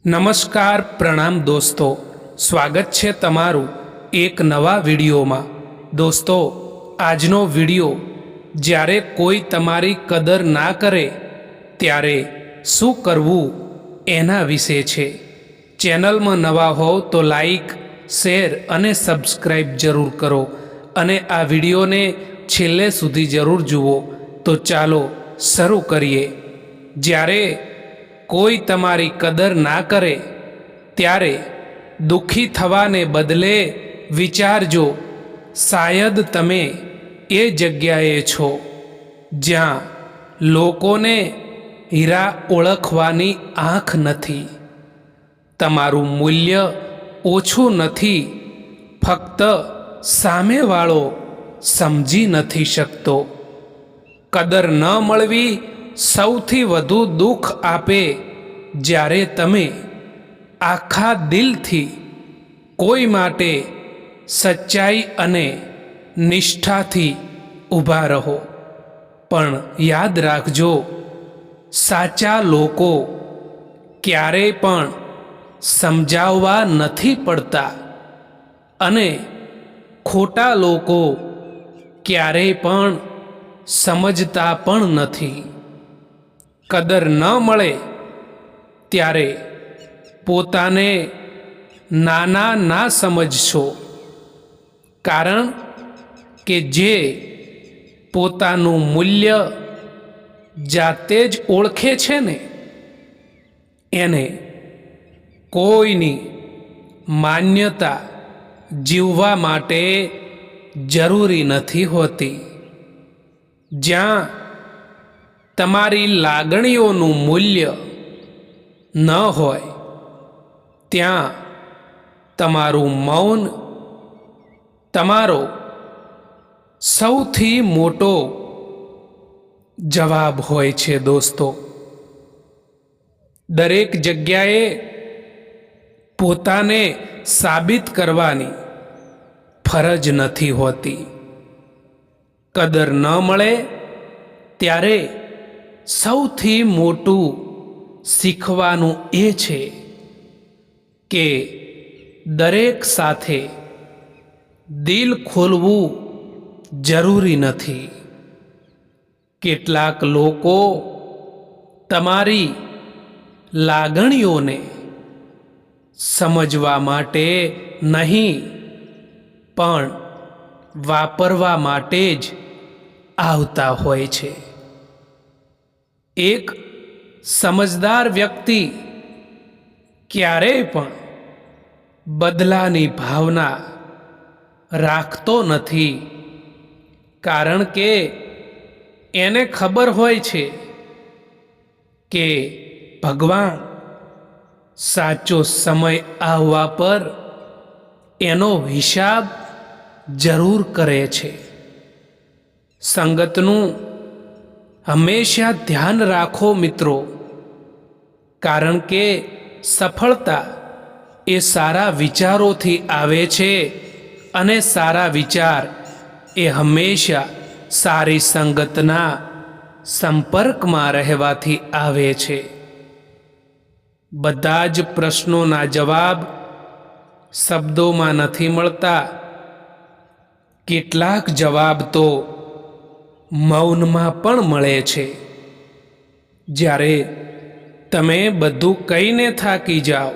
નમસ્કાર પ્રણામ દોસ્તો, સ્વાગત છે તમારું એક નવા વિડીયોમાં। દોસ્તો, આજનો વિડીયો જ્યારે કોઈ તમારી કદર ના કરે ત્યારે શું કરવું એના વિશે છે। ચેનલમાં નવા હોવ તો લાઈક, શેર અને સબસ્ક્રાઈબ જરૂર કરો અને આ વિડીયોને છેલ્લે સુધી જરૂર જુઓ। તો ચાલો શરૂ કરીએ। જ્યારે કોઈ તમારી કદર ના કરે ત્યારે દુઃખી થવાને બદલે વિચારજો, શાયદ તમે એ જગ્યાએ છો જ્યાં લોકોને હીરા ઓળખવાની આંખ નથી। તમારું મૂલ્ય ઓછું નથી, ફક્ત સામેવાળો સમજી નથી શકતો। કદર ન મળવી સૌથી વધુ દુઃખ આપે જ્યારે તમે આખા દિલથી કોઈ માટે સચ્ચાઈ અને નિષ્ઠાથી ઊભા રહો, પણ યાદ રાખજો, સાચા લોકો ક્યારેય પણ સમજાવવા નથી પડતા અને ખોટા લોકો ક્યારેય પણ સમજતા પણ નથી। કદર ન મળે ત્યારે પોતાને નાના ના સમજશો, કારણ કે જે પોતાનું મૂલ્ય જાતે જ ઓળખે છે ને એને કોઈની માન્યતા જીવવા માટે જરૂરી નથી હોતી। જ્યાં તમારી લાગણીઓનું મૂલ્ય ન હોય ત્યાં તમારું મૌન તમારો સૌથી મોટો જવાબ હોય છે। દોસ્તો, દરેક જગ્યાએ પોતાને સાબિત કરવાની ફરજ નથી હોતી। કદર ન મળે ત્યારે સૌથી મોટું શીખવાનું એ છે કે દરેક સાથે દિલ ખોલવું જરૂરી નથી। કેટલાક લોકો તમારી લાગણીઓને સમજવા માટે નહીં પણ વાપરવા માટે જ આવતા હોય છે। એક સમજદાર વ્યક્તિ ક્યારેય પણ બદલાની ભાવના રાખતો નથી, કારણ કે એને ખબર હોય છે કે ભગવાન સાચો સમય આવવા પર એનો હિસાબ જરૂર કરે છે। સંગતનું હંમેશા ધ્યાન રાખો મિત્રો, કારણ કે સફળતા એ સારા વિચારોથી આવે છે અને સારા વિચાર એ હંમેશા સારી સંગતના સંપર્કમાં રહેવાથી આવે છે। બધા જ પ્રશ્નોના જવાબ શબ્દોમાં નથી મળતા, કેટલાક જવાબ તો મૌનમાં પણ મળે છે। જ્યારે તમે બધું કહીને થાકી જાઓ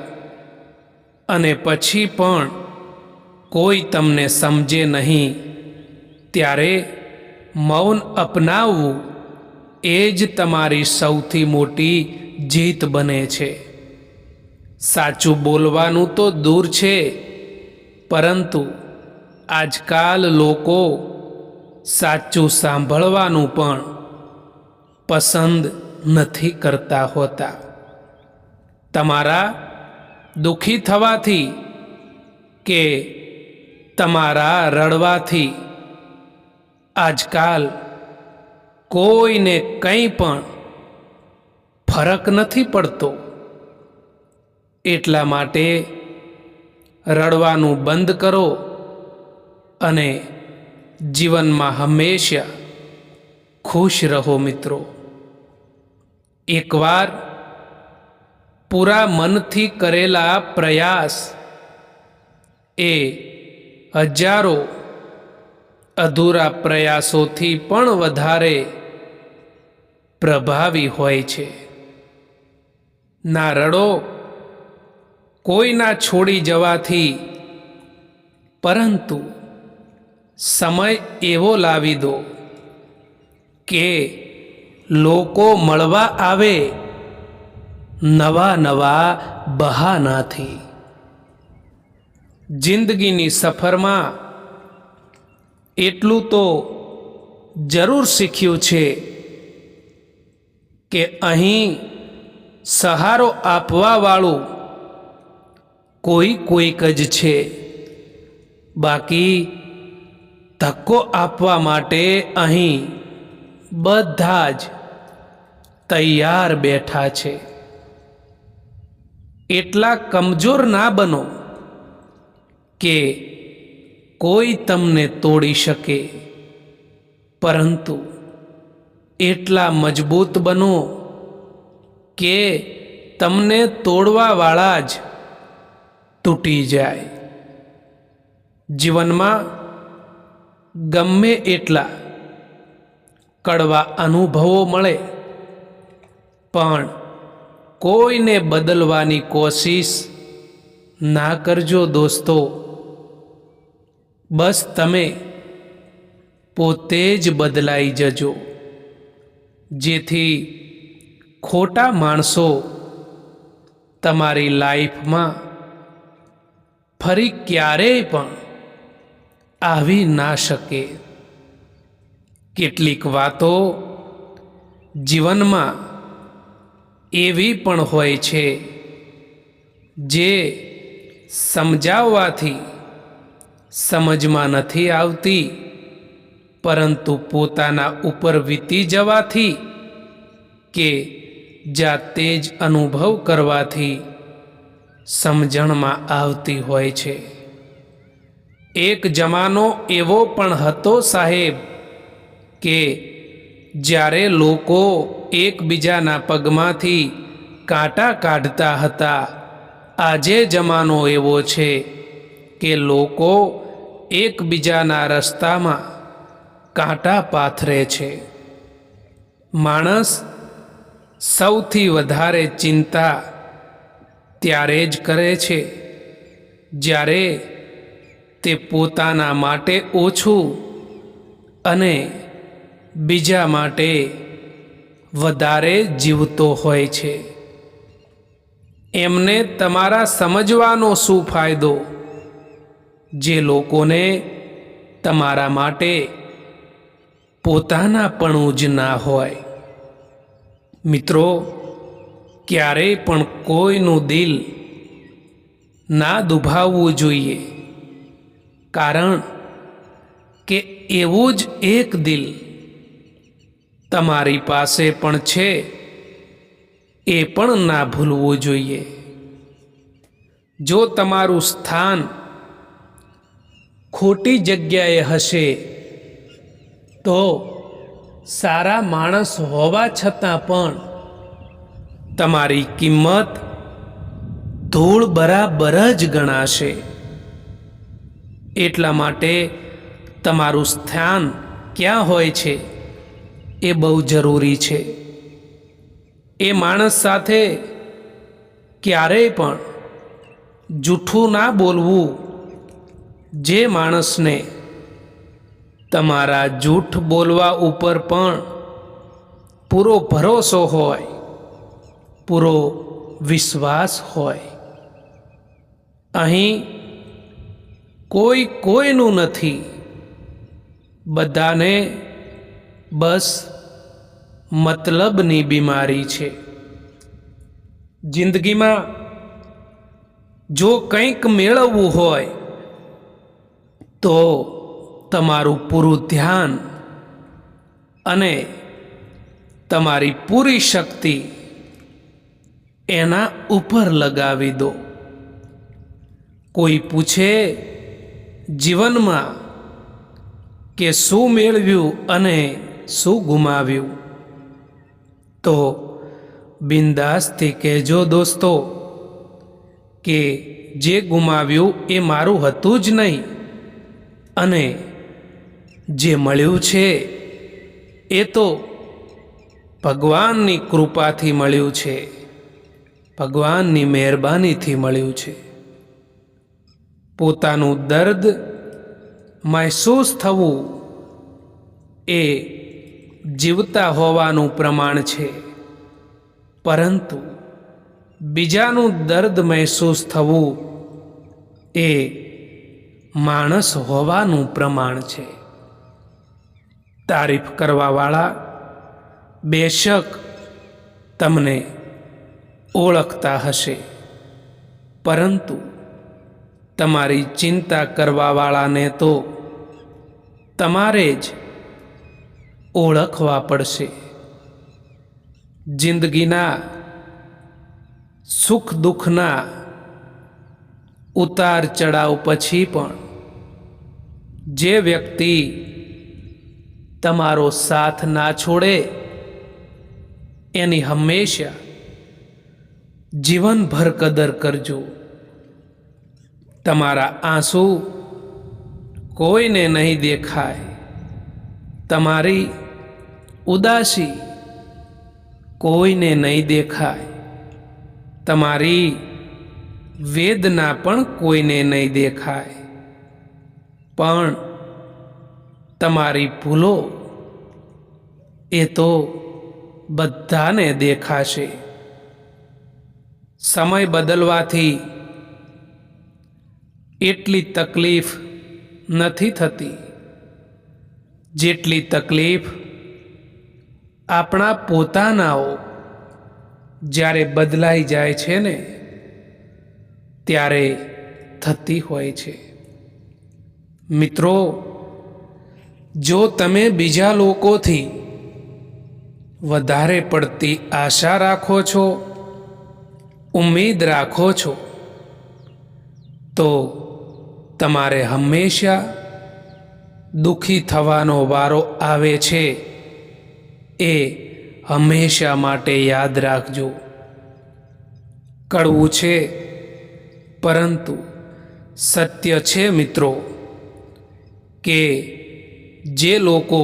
અને પછી પણ કોઈ તમને સમજે નહીં, ત્યારે મૌન અપનાવવું એ જ તમારી સૌથી મોટી જીત બને છે। સાચું બોલવાનું તો દૂર છે, પરંતુ આજકાલ લોકો સાચું સાંભળવાનું પણ પસંદ નથી કરતા હોતા। તમારા દુઃખી થવાથી કે તમારા રડવાથી આજકાલ કોઈને કંઈ પણ ફરક નથી પડતો। એટલા માટે રડવાનું બંધ કરો અને જીવનમાં હંમેશા ખુશ રહો મિત્રો। એકવાર પૂરા મનથી કરેલા પ્રયાસ એ હજારો અધૂરા પ્રયાસોથી પણ વધારે પ્રભાવી હોય છે. ના રડો કોઈના છોડી જવાથી, પરંતુ સમય એવો લાવી દો કે લોકો મળવા આવે નવા નવા બહાનાથી. જિંદગીની સફરમાં એટલું તો જરૂર શીખ્યું છે કે અહીં સહારો આપવાવાળું કોઈક જ છે, બાકી ધક્કો આપવા માટે અહીં બધા જ તૈયાર બેઠા છે. એટલા કમજોર ના બનો કે કોઈ તમને તોડી શકે, પરંતુ એટલા મજબૂત બનો કે તમને તોડવાવાળા જ તૂટી જાય. જીવનમાં ગમે એટલા કડવા અનુભવો મળે, પણ કોઈને બદલવાની કોશિશ ના કરજો દોસ્તો. બસ તમે પોતે જ બદલાઈ જજો, જેથી ખોટા માણસો તમારી લાઈફમાં ફરી ક્યારેય પણ આવી ના શકે. કેટલીક વાતો જીવનમાં એવી પણ હોય છે જે સમજાવવાથી સમજમાં નથી આવતી, પરંતુ પોતાના ઉપર વીતી જવાથી કે જાતે જ અનુભવ કરવાથી સમજણમાં આવતી હોય છે. એક જમાનો એવો પણ હતો સાહેબ કે જ્યારે લોકો એકબીજાના પગમાંથી કાંટા કાઢતા હતા. આજે જમાનો એવો છે કે લોકો એકબીજાના રસ્તામાં કાંટા પાથરે છે. માણસ સૌથી વધારે ચિંતા ત્યારે જ કરે છે જ્યારે તે પોતાના માટે ઓછું અને બીજા માટે વધારે જીવતો હોય છે. એમને તમારા સમજવાનો શું ફાયદો, જે લોકોને તમારા માટે પોતાનાપણું જ ના હોય. મિત્રો, ક્યારેય પણ કોઈનું દિલ ના દુભાવવું જોઈએ, કારણ કે એવું જ એક દિલ તમારી પાસે પણ છે, એ પણ ના ભૂલવું જોઈએ. જો તમારું સ્થાન ખોટી જગ્યાએ હશે તો સારા માણસ હોવા છતાં પણ તમારી કિંમત ધૂળ બરાબર જ ગણાશે. એટલા માટે તમારું સ્થાન ક્યાં હોય છે એ બહુ જરૂરી છે. એ માણસ સાથે ક્યારેય પણ જૂઠું ના બોલવું, જે માણસને તમારા જૂઠ બોલવા ઉપર પણ પૂરો ભરોસો હોય, પૂરો વિશ્વાસ હોય. અહીં કોઈ કોઈનું નથી, બધાને બસ મતલબની બીમારી છે. જિંદગીમાં જો કંઈક મેળવવું હોય તો તમારું પૂરું ધ્યાન અને તમારી પૂરી શક્તિ એના ઉપર લગાવી દો. કોઈ પૂછે જીવનમાં કે શું મેળવ્યું અને શું ગુમાવ્યું, તો બિંદાસથી કહેજો દોસ્તો કે જે ગુમાવ્યું એ મારું હતું જ નહીં, અને જે મળ્યું છે એ તો ભગવાનની કૃપાથી મળ્યું છે, ભગવાનની મહેરબાનીથી મળ્યું છે. પોતાનું દર્દ મહેસૂસ થવું એ જીવતા હોવાનું પ્રમાણ છે, પરંતુ બીજાનું દર્દ મહેસૂસ થવું એ માણસ હોવાનું પ્રમાણ છે. તારીફ કરવાવાળા બેશક તમને ઓળખતા હશે, પરંતુ તમારી ચિંતા કરવાવાળાને તો તમારે જ ઓળખવા પડશે. જિંદગીના સુખ દુઃખના ઉતાર ચડાવ પછી પણ જે વ્યક્તિ તમારો સાથ ના છોડે એની હંમેશા જીવનભર કદર કરજો. તમારા આંસુ કોઈને નહીં દેખાય, તમારી ઉદાસી કોઈને નહીં દેખાય, તમારી વેદના પણ કોઈને નહીં દેખાય, પણ તમારી ભૂલો એ તો બધાને દેખાશે. સમય બદલવાથી એટલી તકલીફ નથી થતી જેટલી તકલીફ આપણા પોતાનાઓ જ્યારે બદલાઈ જાય છે ને ત્યારે થતી હોય છે. મિત્રો, જો તમે બીજા લોકોથી વધારે પડતી આશા રાખો છો, ઉમ્મીદ રાખો છો, તો તમારે હંમેશા દુઃખી થવાનો વારો આવે છે એ હંમેશા માટે યાદ રાખજો. કડવું છે પરંતુ સત્ય છે મિત્રો કે જે લોકો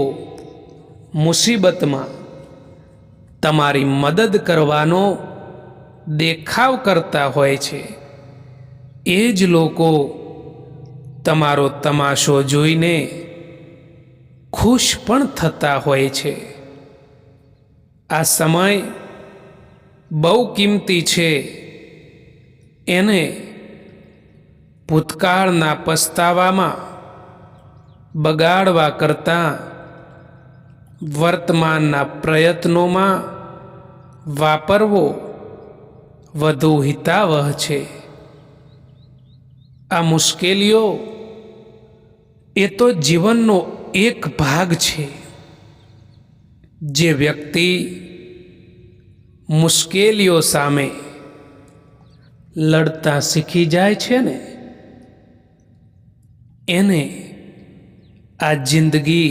મુસીબતમાં તમારી મદદ કરવાનો દેખાવ કરતા હોય છે એ જ લોકો તમારો તમાશો જોઈને ખુશ પણ થતા હોય છે. આ સમય બહુ કિંમતી છે, એને ભૂતકાળના પસ્તાવામાં બગાડવા કરતાં વર્તમાનના પ્રયત્નોમાં વાપરવો વધુ હિતાવહ છે. આ મુશ્કેલીઓ એ તો જીવનનો એક ભાગ છે. જે વ્યક્તિ મુશ્કેલીઓ સામે લડતા શીખી જાય છે ને એને આ જિંદગી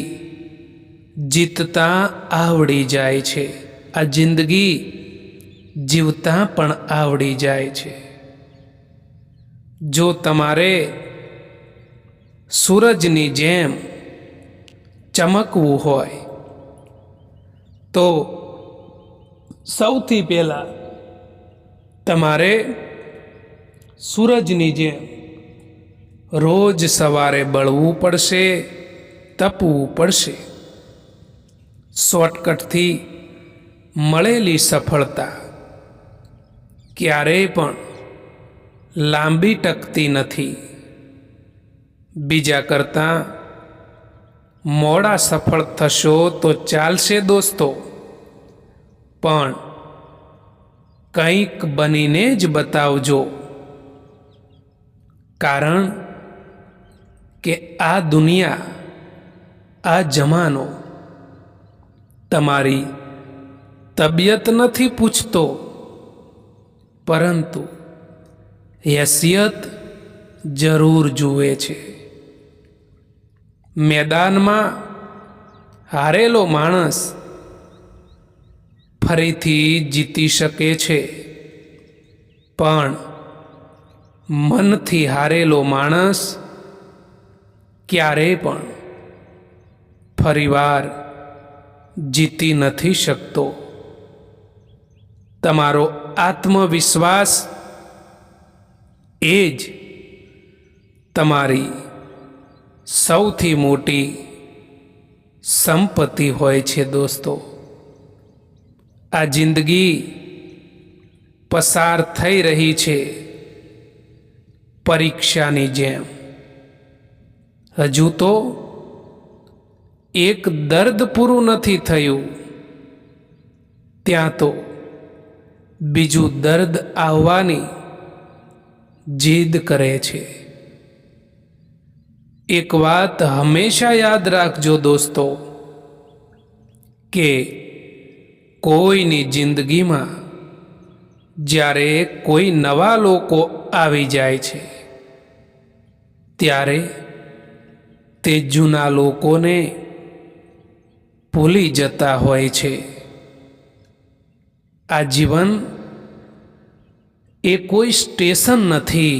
જીતતા આવડી જાય છે, આ જિંદગી જીવતા પણ આવડી જાય છે. જો તમારે સૂરજની જેમ ચમકવું હોય તો સૌથી પહેલાં તમારે સૂરજની જેમ રોજ સવારે બળવું પડશે, તપવું પડશે. શોર્ટકટથી મળેલી સફળતા ક્યારેય પણ લાંબી ટકતી નથી. બીજા કરતાં મોડા સફળ થશો તો ચાલશે દોસ્તો, પણ કંઈક બનીને જ બતાવજો. કારણ કે આ દુનિયા, આ જમાનો તમારી તબિયત નથી પૂછતો, પરંતુ હેસિયત જરૂર જુએ છે. મેદાનમાં હારેલો માણસ ફરીથી જીતી શકે છે, પણ મનથી હારેલો માણસ ક્યારેય પણ ફરીવાર જીતી નથી શકતો. તમારો આત્મવિશ્વાસ એ જ તમારી સૌથી મોટી સંપત્તિ હોય છે. દોસ્તો, આ જિંદગી પસાર થઈ રહી છે પરીક્ષાની જેમ. હજુ તો એક દર્દ પૂરું નથી થયું, ત્યાં તો બીજું દર્દ આવવાની જીદ કરે છે. એક વાત હંમેશા યાદ રાખજો દોસ્તો, કે કોઈની જિંદગીમાં જ્યારે કોઈ નવા લોકો આવી જાય છે, ત્યારે તે જૂના લોકોને ભૂલી જતા હોય છે. આ જીવન એ કોઈ સ્ટેશન નથી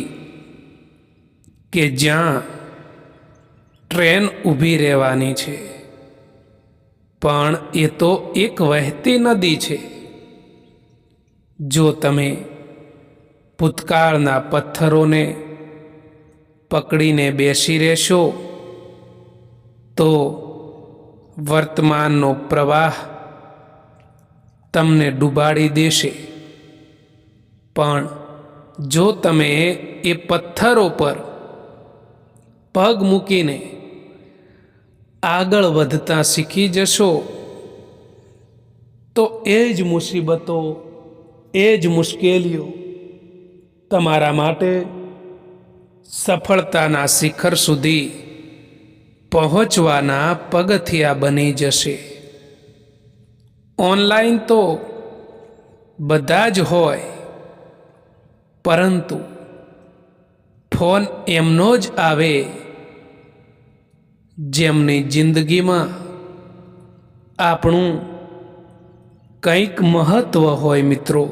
કે જ્યાં ટ્રેન ઊભી રહેવાની છે, પણ એ તો એક વહેતી નદી છે. જો તમે ભૂતકાળના પથ્થરોને પકડીને બેસી રહેશો તો વર્તમાનનો પ્રવાહ તમને ડૂબાડી દેશે, પણ જો તમે એ પથ્થરો પર પગ મૂકીને આગળ વધતા શીખી જશો તો એ જ મુસીબતો, એ જ મુશ્કેલીઓ તમારા માટે સફળતાના શિખર સુધી પહોંચવાના પગથિયા બની જશે. ઓનલાઈન તો બધા જ હોય, પરંતુ ફોન એમનો જ આવે જેમની જિંદગીમાં આપણું કંઈક મહત્વ હોય. મિત્રો,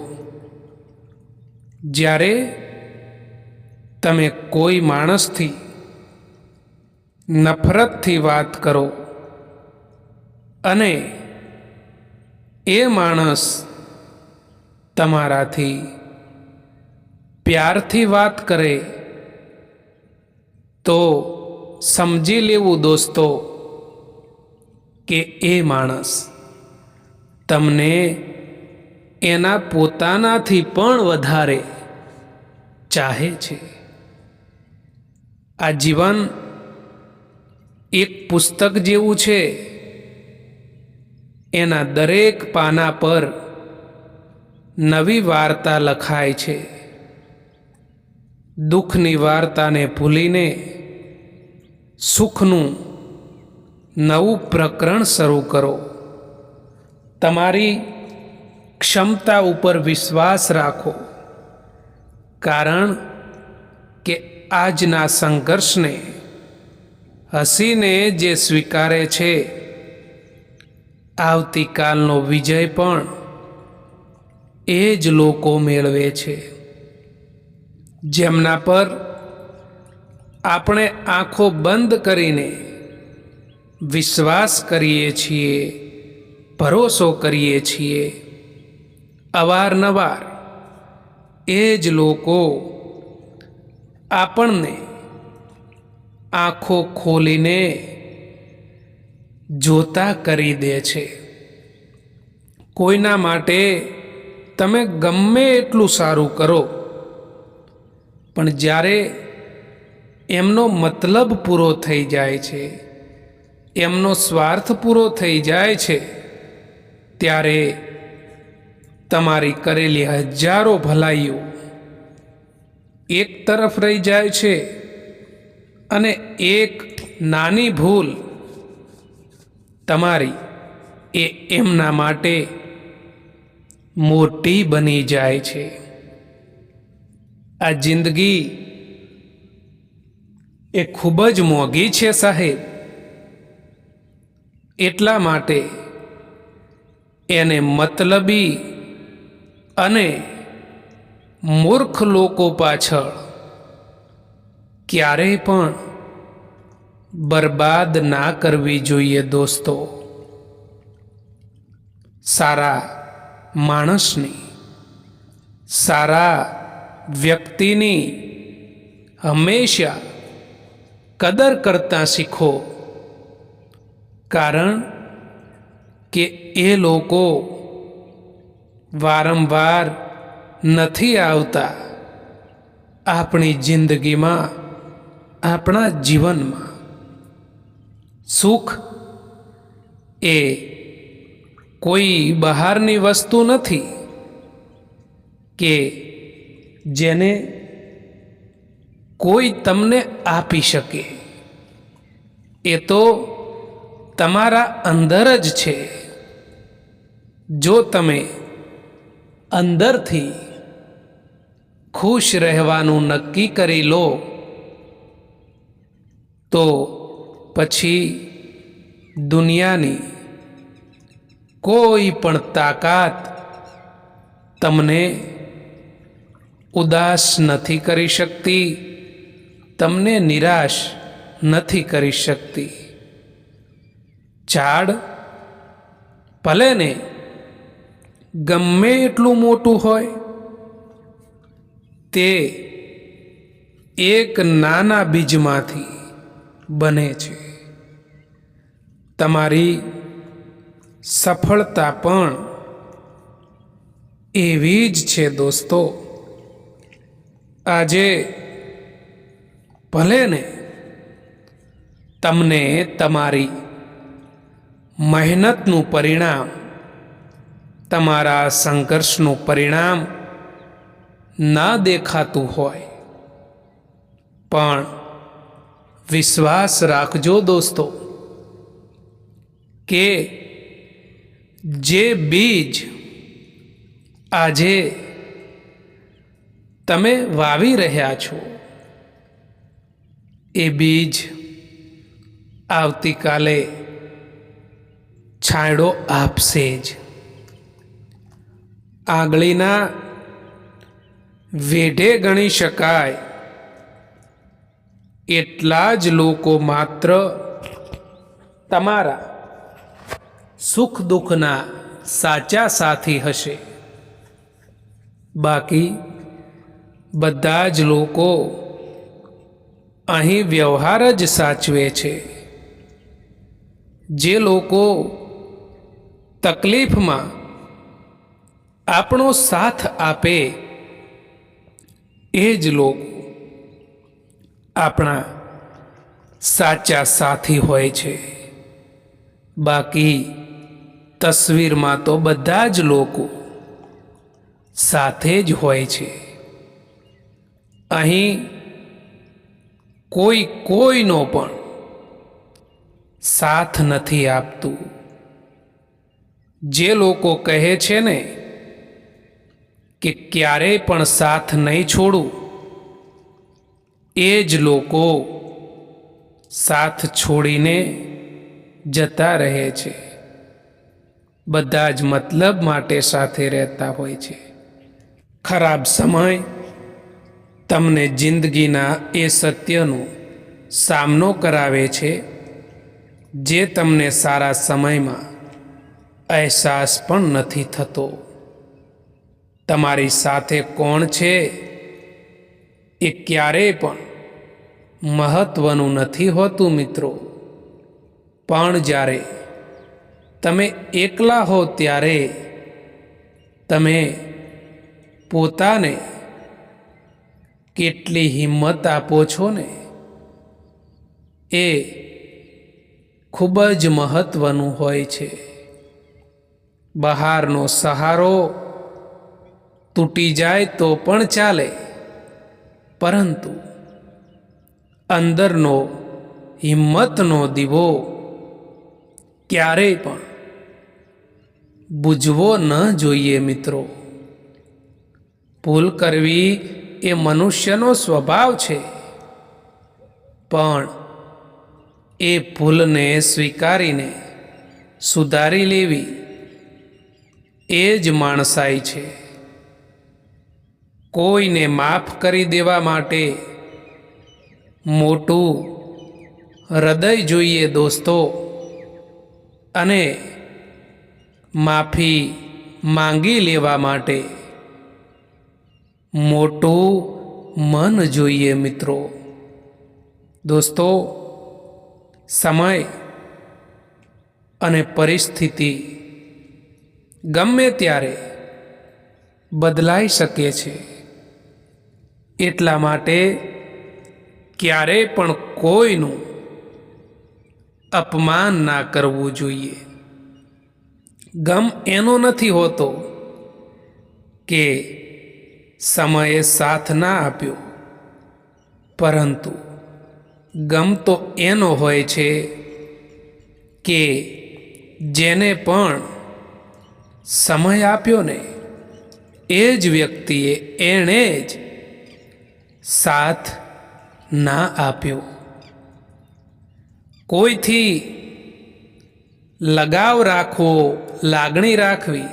જ્યારે તમે કોઈ માણસથી નફરતથી વાત કરો અને એ માણસ તમારાથી પ્યારથી વાત કરે તો સમજી લેવું દોસ્તો કે એ માણસ તમને એના પોતાનાથી પણ વધારે ચાહે છે. આ જીવન એક પુસ્તક જેવું છે. એના દરેક પાના પર નવી વાર્તા લખાય છે. દુઃખની વાર્તાને ભૂલીને સુખનું નવું પ્રકરણ શરૂ કરો. તમારી ક્ષમતા ઉપર વિશ્વાસ રાખો, કારણ કે આજના સંઘર્ષને હસીને જે સ્વીકારે છે, આવતીકાલનો વિજય પણ એ જ લોકો મેળવે છે જેમના પર આપણે આંખો બંધ કરીને વિશ્વાસ કરીએ છીએ, ભરોસો કરીએ છીએ. અવારનવાર એ જ લોકો આપણને આંખો ખોલીને જોતા કરી દે છે. કોઈના માટે તમે ગમે એટલું સારું કરો, પણ જ્યારે એમનો મતલબ પૂરો થઈ જાય છે, એમનો સ્વાર્થ પૂરો થઈ જાય છે, ત્યારે તમારી કરેલી હજારો ભલાઈઓ એક તરફ રહી જાય છે અને એક નાની ભૂલ તમારી એ એમના માટે મોટી બની જાય છે. આ જિંદગી એ ખૂબ જ મોંઘી છે સાહેબ. એટલા માટે એને મતલબી અને મૂર્ખ લોકો પાછળ ક્યારેય પણ બરબાદ ના કરવી જોઈએ દોસ્તો. સારા માણસની, સારા વ્યક્તિની હંમેશા કદર કરતા શીખો, કારણ કે એ લોકો વારંવાર નથી આવતા આપણી જિંદગીમાં, આપણા જીવનમાં. સુખ એ કોઈ બહારની વસ્તુ નથી કે જેને કોઈ તમને આપી શકે. એ તો તમારા અંદર જ છે. જો તમે અંદરથી ખુશ રહેવાનું નક્કી કરી લો તો પછી દુનિયાની કોઈ પણ તાકાત તમને ઉદાસ નથી કરી શકતી, તમને નિરાશ નથી કરી શકતી. ઝાડ ભલે ને ગમે એટલું મોટું હોય, તે એક નાના બીજમાંથી બને છે. તમારી સફળતા પણ એવી જ છે દોસ્તો. આજે ભલે ને તમને તમારી મહેનતનું પરિણામ, તમારા સંઘર્ષનું પરિણામ ના દેખાતું હોય, પણ વિશ્વાસ રાખજો દોસ્તો કે જે બીજ આજે તમે વાવી રહ્યા છો, એ બીજ આવતીકાલે છાંયડો આપશે જ. આંગળીના વેઢે ગણી શકાય એટલા જ લોકો માત્ર તમારા સુખ દુઃખના સાચા સાથી હશે. બાકી બધા જ લોકો અહીં વ્યવહાર જ સાચવે છે. જે લોકો તકલીફમાં આપણો સાથ આપે, એ જ લોકો આપણા સાચા સાથી હોય છે. બાકી તસવીરમાં તો બધા જ લોકો સાથે જ હોય છે. અહીં કોઈ કોઈનો પણ સાથ નથી આપતું. જે લોકો કહે છે ને કે ક્યારેય પણ સાથ નહીં છોડું, એ જ લોકો સાથ છોડીને જતા રહે છે. બધા જ મતલબ માટે સાથે રહેતા હોય છે. ખરાબ સમય તમને જિંદગીના એ સત્યનો સામનો કરાવે છે જે તમને સારા સમયમાં અહેસાસ પણ નથી થતો. તમારી સાથે કોણ છે એ ક્યારેય પણ મહત્વનું નથી હોતું મિત્રો. પણ જ્યારે તમે એકલા હો ત્યારે તમે પોતાને કેટલી હિંમત આપો છો ને, એ ખૂબ જ મહત્વનું હોય છે. બહારનો સહારો તૂટી જાય તો પણ ચાલે, પરંતુ અંદરનો હિંમતનો દીવો ક્યારેય પણ બુઝવો ન જોઈએ મિત્રો. ભૂલ કરવી એ મનુષ્યનો સ્વભાવ છે, પણ એ ભૂલને સ્વીકારીને સુધારી લેવી એ જ માણસાઈ છે. કોઈને માફ કરી દેવા માટે મોટું હૃદય જોઈએ દોસ્તો, અને માફી માંગી લેવા માટે મોટું મન જોઈએ મિત્રો. દોસ્તો, સમય અને પરિસ્થિતિ ગમે ત્યારે બદલાઈ શકે છે. એટલા માટે ક્યારેય પણ કોઈનું અપમાન ના કરવું જોઈએ. ગમ એનો નથી હોતો કે સમયે સાથ ના આપ્યો, પરંતુ ગમ તો એનો હોય છે કે જેને પણ સમય આપ્યો ને એ જ વ્યક્તિએ એણે જ સાથ ના આપ્યો. કોઈથી લગાવ રાખવો, લાગણી રાખવી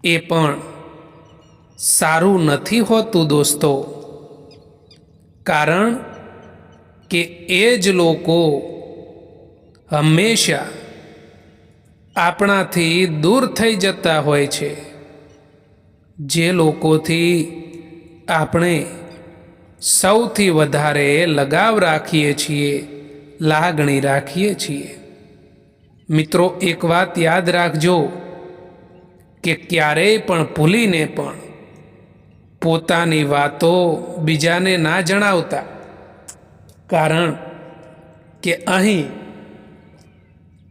એ પણ સારું નથી હોતું દોસ્તો. કારણ કે એ જ લોકો હંમેશા આપણાથી દૂર થઈ જતા હોય છે. જે લોકોથી આપણે સૌથી વધારે લગાવ રાખીએ છીએ, લાગણી રાખીએ છીએ. મિત્રો, એક વાત યાદ રાખજો કે ક્યારેય પણ ભૂલીને પણ પોતાની વાતો બીજાને ના જણાવતા. કારણ કે અહીં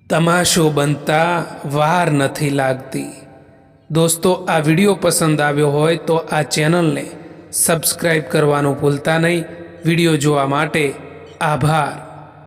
તમાશો બનતા વાર નથી લાગતી. દોસ્તો, આ વિડીયો પસંદ આવ્યો હોય તો આ ચેનલને સબસ્ક્રાઈબ કરવાનું ભૂલતા નહીં. વિડીયો જોવા માટે આભાર.